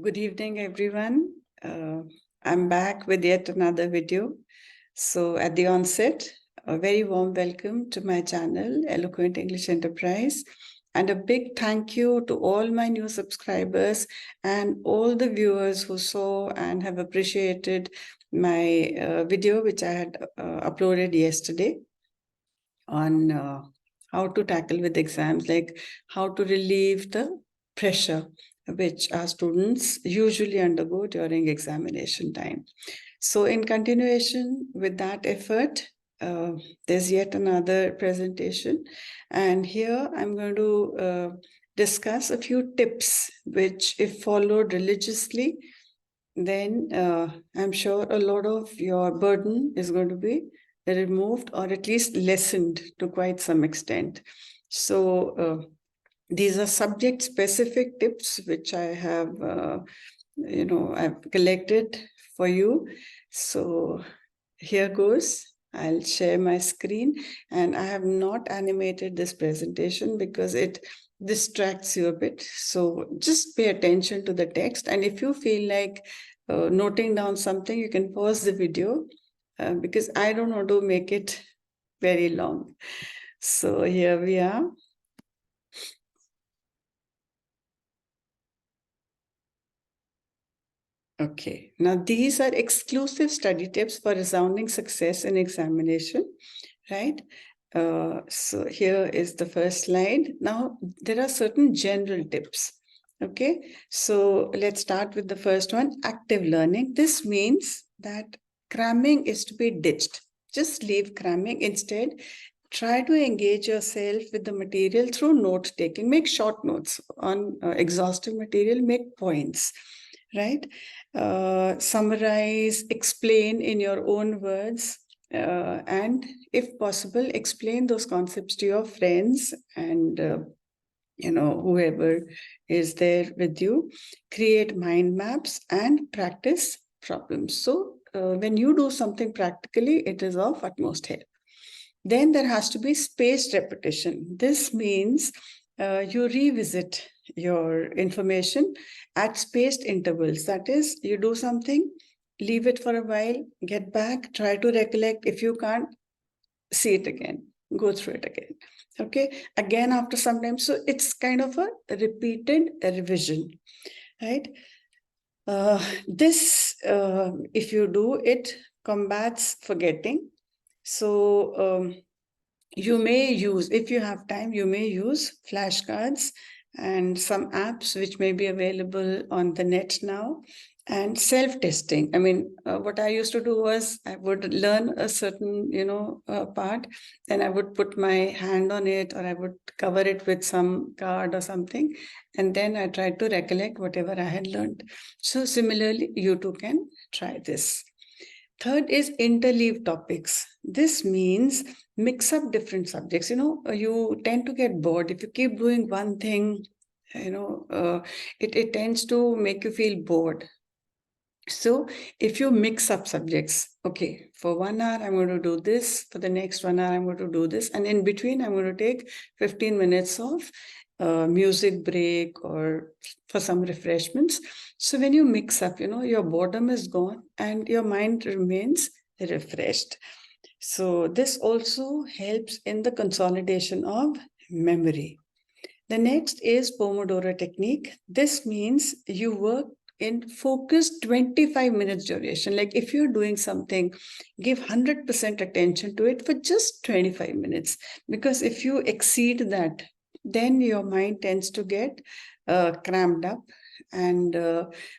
Good evening, everyone. I'm back with yet another video. So at the onset, a very warm welcome to my channel, Eloquent English Enterprise, and a big thank you to all my new subscribers and all the viewers who saw and have appreciated my video, which I had uploaded yesterday on how to tackle with exams, like how to relieve the pressure which our students usually undergo during examination time. So in continuation with that effort, there's yet another presentation. And here I'm going to discuss a few tips which, if followed religiously, then I'm sure a lot of your burden is going to be removed or at least lessened to quite some extent. So these are subject-specific tips which I have, I've collected for you. So here goes. I'll share my screen, and I have not animated this presentation because it distracts you a bit. So just pay attention to the text, and if you feel like noting down something, you can pause the video because I don't want to make it very long. So here we are. Okay, now these are exclusive study tips for resounding success in examination, right? So here is the first slide. Now, there are certain general tips. Okay, so let's start with the first one, active learning. This means that cramming is to be ditched. Just leave cramming. Instead, try to engage yourself with the material through note taking. Make short notes on exhaustive material, make points, right? Summarize, explain in your own words, and if possible, explain those concepts to your friends and whoever is there with you. Create mind maps and practice problems. So when you do something practically, it is of utmost help. Then there has to be spaced repetition. This means you revisit your information at spaced intervals. That is, you do something, leave it for a while, get back, try to recollect. If you can't, see it again, go through it again. Okay, again after some time. So it's kind of a repeated revision, right? If you do it, combats forgetting. So you may use, if you have time, you may use flashcards and some apps which may be available on the net now, and self-testing. I mean, what I used to do was I would learn a certain, part, and I would put my hand on it, or I would cover it with some card or something, and then I tried to recollect whatever I had learned. So similarly, you too can try this. Third is interleave topics. This means mix up different subjects. You tend to get bored if you keep doing one thing. It tends to make you feel bored. So if you mix up subjects, okay, for 1 hour, I'm going to do this. For the next 1 hour, I'm going to do this. And in between, I'm going to take 15 minutes of music break or for some refreshments. So when you mix up, your boredom is gone and your mind remains refreshed. So this also helps in the consolidation of memory. The next is Pomodoro technique. This means you work in focused 25 minutes duration. Like if you're doing something, give 100% attention to it for just 25 minutes. Because if you exceed that, then your mind tends to get cramped up, and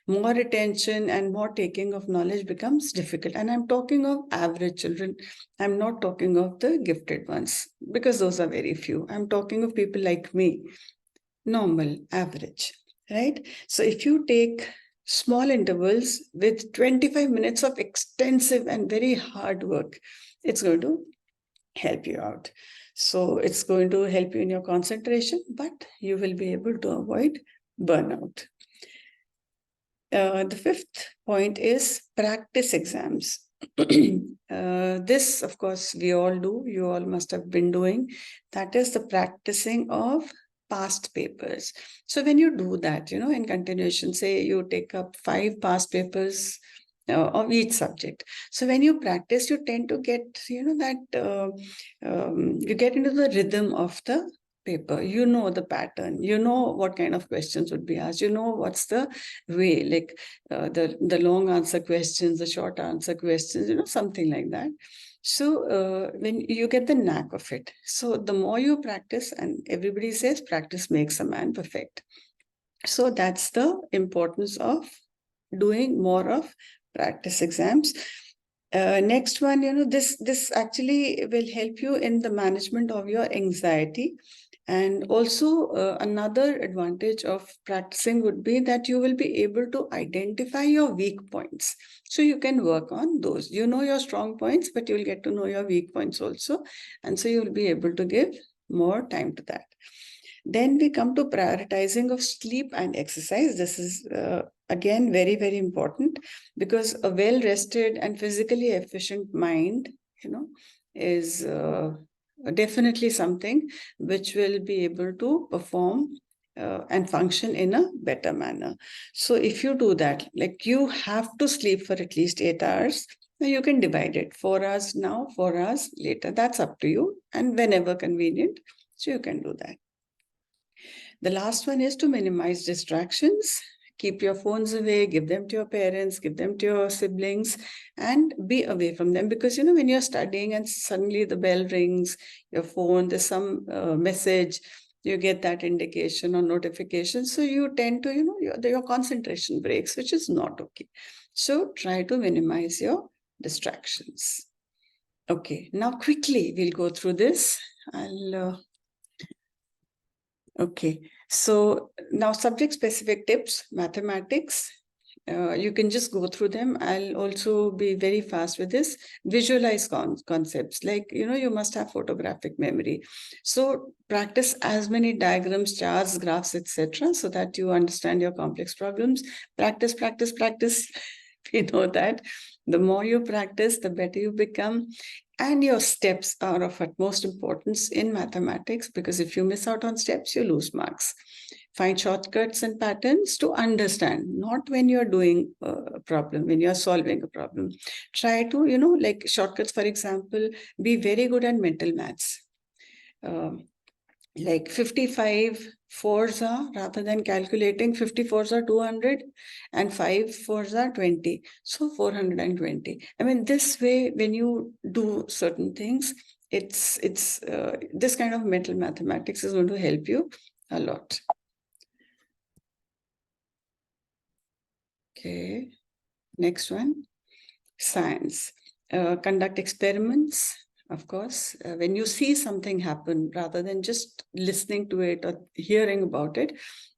more attention and more taking of knowledge becomes difficult. And I'm talking of average children. I'm not talking of the gifted ones, because those are very few. I'm talking of people like me, normal, average, right? So if you take small intervals with 25 minutes of extensive and very hard work, it's going to help you out. So it's going to help you in your concentration, but you will be able to avoid burnout. The fifth point is practice exams. This, of course, we all do. You all must have been doing. That is the practicing of past papers. So when you do that, in continuation, say you take up 5 past papers of each subject. So when you practice, you tend to get, you get into the rhythm of the paper. You know the pattern. You know what kind of questions would be asked. You know what's the way, like the long answer questions, the short answer questions, something like that. So when you get the knack of it, so the more you practice, and everybody says practice makes a man perfect. So that's the importance of doing more of practice exams. Next one, this actually will help you in the management of your anxiety. And also another advantage of practicing would be that you will be able to identify your weak points. So you can work on those. You know your strong points, but you'll get to know your weak points also. And so you'll be able to give more time to that. Then we come to prioritizing of sleep and exercise. This is again very, very important, because a well-rested and physically efficient mind, is definitely something which will be able to perform and function in a better manner. So if you do that, like you have to sleep for at least 8 hours, you can divide it 4 hours now, 4 hours later. That's up to you, and whenever convenient. So you can do that. The last one is to minimize distractions. Keep your phones away, give them to your parents, give them to your siblings, and be away from them. Because, when you're studying and suddenly the bell rings, your phone, there's some message, you get that indication or notification. So you tend to, your concentration breaks, which is not okay. So try to minimize your distractions. Okay, now quickly we'll go through this. Okay, so now subject-specific tips, mathematics, you can just go through them. I'll also be very fast with this. Visualize concepts, like, you must have photographic memory. So practice as many diagrams, charts, graphs, etc., so that you understand your complex problems. Practice, practice, practice. We know that the more you practice, the better you become. And your steps are of utmost importance in mathematics, because if you miss out on steps, you lose marks. Find shortcuts and patterns to understand, not when you're doing a problem, when you're solving a problem. Try to, like shortcuts, for example, be very good at mental maths. Like 55 fours are, rather than calculating 54s are 200 and 5 fours are 20, so 420. I mean, this way, when you do certain things, it's this kind of mental mathematics is going to help you a lot. Okay, next one, science. Conduct experiments. Of course, when you see something happen, rather than just listening to it or hearing about it,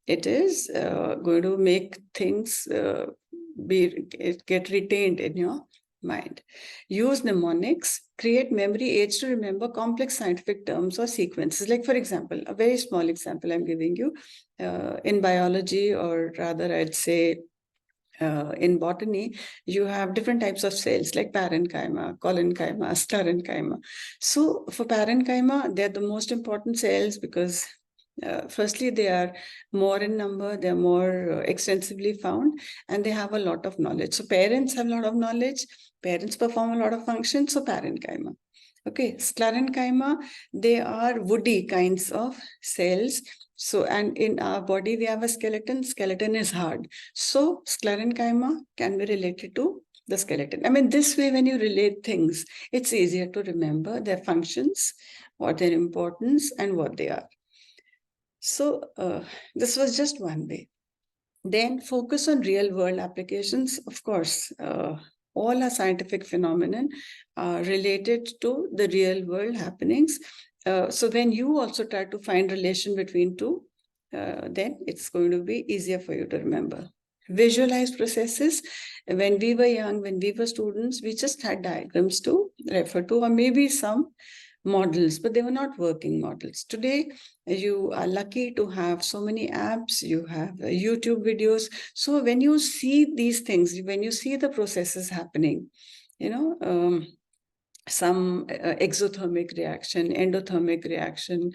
it is going to make things get retained in your mind. Use mnemonics, create memory aids to remember complex scientific terms or sequences. Like, for example, a very small example I'm giving you, in biology, or rather I'd say in botany, you have different types of cells like parenchyma, collenchyma, sclerenchyma. So for parenchyma, they're the most important cells because firstly, they are more in number, they're more extensively found, and they have a lot of knowledge. So parents have a lot of knowledge, parents perform a lot of functions, so parenchyma. Okay, sclerenchyma, they are woody kinds of cells. So, and in our body, we have a skeleton. Skeleton is hard. So, sclerenchyma can be related to the skeleton. I mean, this way, when you relate things, it's easier to remember their functions, what their importance, and what they are. So, this was just one way. Then focus on real world applications. Of course, all our scientific phenomenon are related to the real world happenings. So when you also try to find relation between two, then it's going to be easier for you to remember. Visualize processes. When we were young, when we were students, we just had diagrams to refer to, or maybe some models, but they were not working models. Today, you are lucky to have so many apps, you have YouTube videos. So when you see these things, when you see the processes happening, some exothermic reaction, endothermic reaction,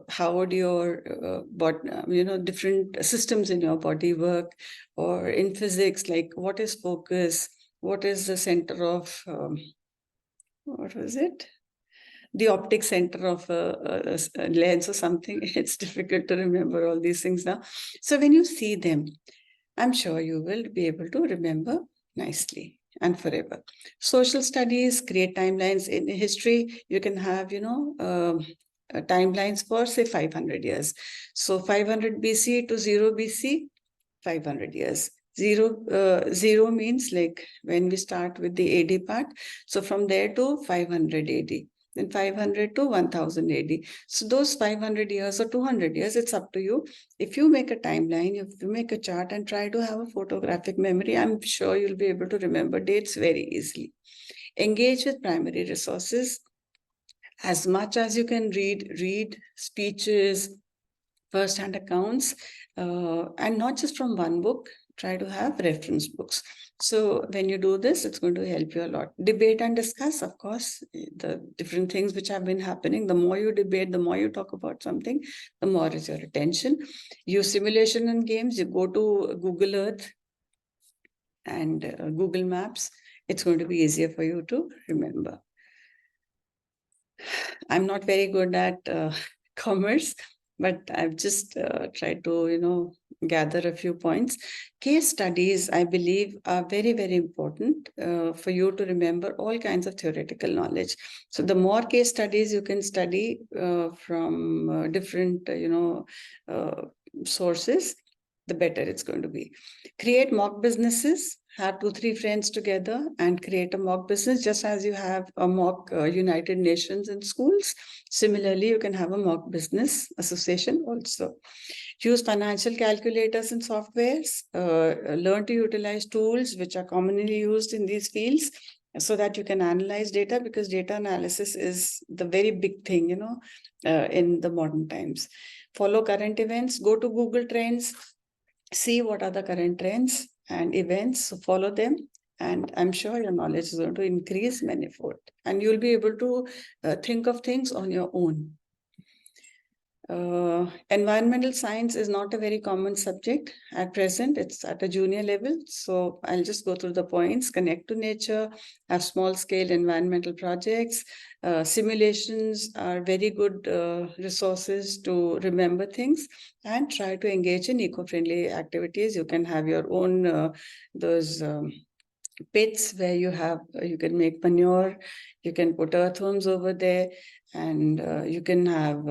how would your different systems in your body work, or in physics, like what is focus, what is the center of, what was it? The optic center of a lens or something. It's difficult to remember all these things now. So when you see them, I'm sure you will be able to remember nicely and forever. Social studies create timelines. In history, you can have, timelines for, say, 500 years. So 500 BC to 0 BC, 500 years. Zero means like when we start with the AD part. So from there to 500 AD. Then 500 to 1000 AD. So those 500 years or 200 years, it's up to you. If you make a timeline, if you make a chart and try to have a photographic memory, I'm sure you'll be able to remember dates very easily. Engage with primary resources as much as you can. Read speeches, first-hand accounts, and not just from one book. Try to have reference books. So when you do this, it's going to help you a lot. Debate and discuss, of course, the different things which have been happening. The more you debate, the more you talk about something, the more is your attention. Use simulation and games. You go to Google Earth and Google Maps. It's going to be easier for you to remember. I'm not very good at commerce, but I've just tried to, gather a few points. Case studies, I believe, are very, very important for you to remember all kinds of theoretical knowledge. So the more case studies you can study from different, sources, the better it's going to be. Create mock businesses. Have 2-3 friends together and create a mock business, just as you have a mock United Nations in schools. Similarly, you can have a mock business association also. Use financial calculators and softwares. Learn to utilize tools which are commonly used in these fields so that you can analyze data, because data analysis is the very big thing, in the modern times. Follow current events. Go to Google Trends. See what are the current trends and events, so follow them, and I'm sure your knowledge is going to increase manifold, and you'll be able to think of things on your own. Environmental science is not a very common subject at present. It's at a junior level. So I'll just go through the points. Connect to nature, have small scale environmental projects. Simulations are very good resources to remember things, and try to engage in eco-friendly activities. You can have your own those pits where you can make manure, you can put earthworms over there, and you can have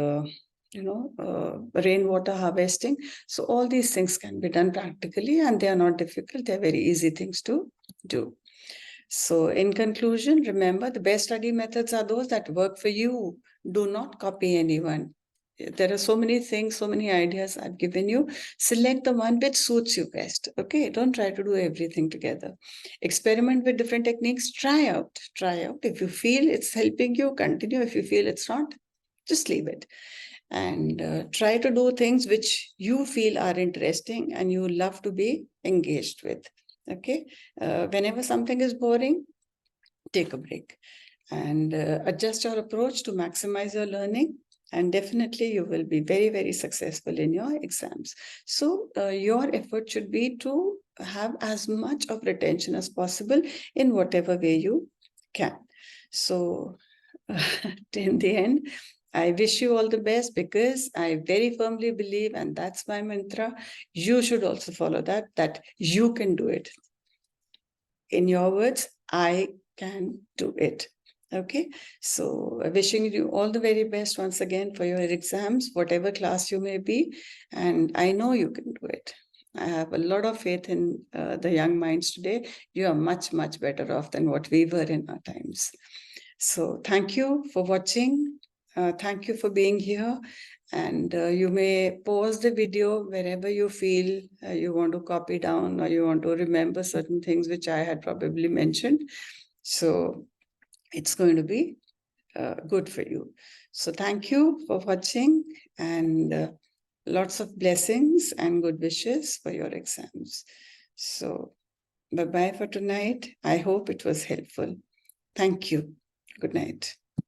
rainwater harvesting. So all these things can be done practically, and they are not difficult. They're very easy things to do. So in conclusion, remember, the best study methods are those that work for you. Do not copy anyone. There are so many things, so many ideas I've given you. Select the one which suits you best. Okay, don't try to do everything together. Experiment with different techniques. Try out. If you feel it's helping you, continue. If you feel it's not, just leave it. And try to do things which you feel are interesting and you love to be engaged with. Okay. Whenever something is boring, take a break and adjust your approach to maximize your learning. And definitely you will be very, very successful in your exams. So your effort should be to have as much of retention as possible in whatever way you can. So in the end, I wish you all the best, because I very firmly believe, and that's my mantra, you should also follow that you can do it. In your words, I can do it. Okay, so wishing you all the very best once again for your exams, whatever class you may be, and I know you can do it. I have a lot of faith in the young minds today. You are much, much better off than what we were in our times. So thank you for watching. Thank you for being here. And you may pause the video wherever you feel you want to copy down, or you want to remember certain things which I had probably mentioned. So it's going to be good for you. So thank you for watching, and lots of blessings and good wishes for your exams. So bye-bye for tonight. I hope it was helpful. Thank you. Good night.